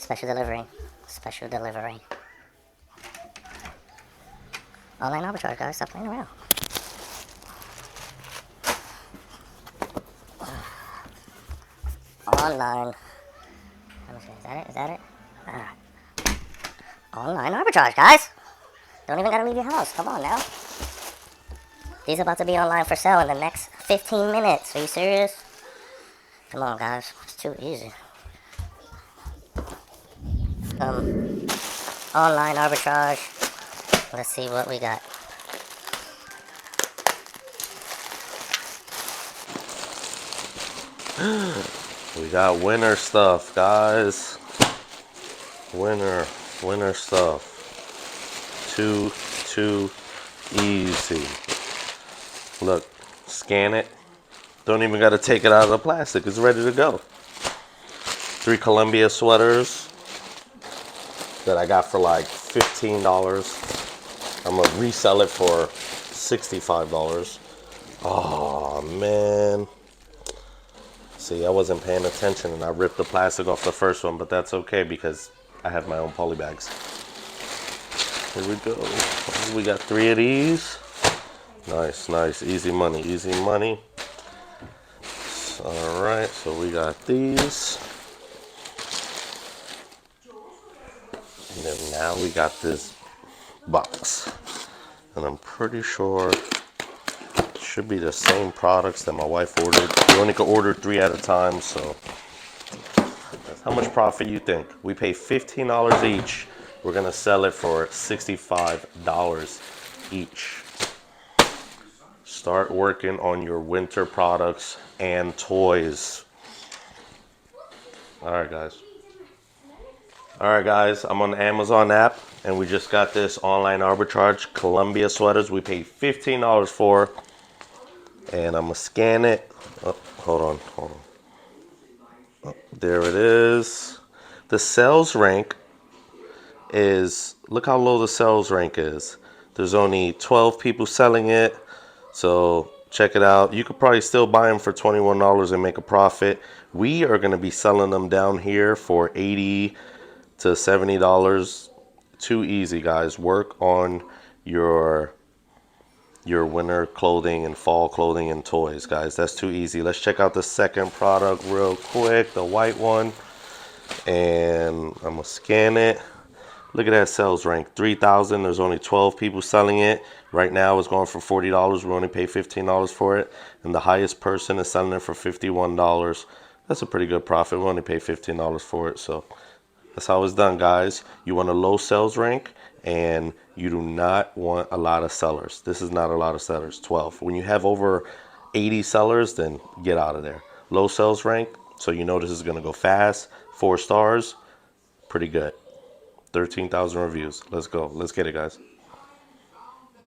Special delivery. Special delivery. Online arbitrage, guys. Stop playing around. Online. Let me see. Is that it? Is that it? Alright. Online arbitrage, guys. Don't even gotta leave your house. Come on now. These are about to be online for sale in the next 15 minutes. Are you serious? Come on, guys. It's too easy. Online arbitrage. Let's see what we got. We got winner stuff, guys. Winner stuff. Too easy. Look, scan it. Don't even got to take it out of the plastic. It's ready to go. 3 Columbia sweaters that I got for like $15. I'm going to resell it for $65. Oh, man. See, I wasn't paying attention and I ripped the plastic off the first one, but that's okay because I have my own poly bags. Here we go. We got 3 of these. Nice, nice. Easy money, easy money. All right, so we got these. And then now we got this box. And I'm pretty sure it should be the same products that my wife ordered. You only can order 3 at a time, so how much profit you think? We pay $15 each. We're gonna sell it for $65 each. Start working on your winter products and toys. All right, guys. All right, guys, I'm on the Amazon app, and we just got this online arbitrage Columbia sweaters. We paid $15 for, and I'm gonna scan it. Oh, hold on. Oh, there it is. The sales rank is, look how low the sales rank is. There's only 12 people selling it, so check it out. You could probably still buy them for $21 and make a profit. We are going to be selling them down here for $80 to $70. Too easy, guys. Work on your winter clothing and fall clothing and toys, guys. That's too easy. Let's check out the second product real quick, the white one, and I'm gonna scan it. Look at that sales rank, 3,000. There's only 12 people selling it. Right now it's going for $40. We only pay $15 for it. And the highest person is selling it for $51. That's a pretty good profit. We only pay $15 for it. So that's how it's done, guys. You want a low sales rank and you do not want a lot of sellers. This is not a lot of sellers, 12. When you have over 80 sellers, then get out of there. Low sales rank, so you know this is gonna go fast. 4 stars, pretty good. 13,000 reviews. Let's go. Let's get it, guys.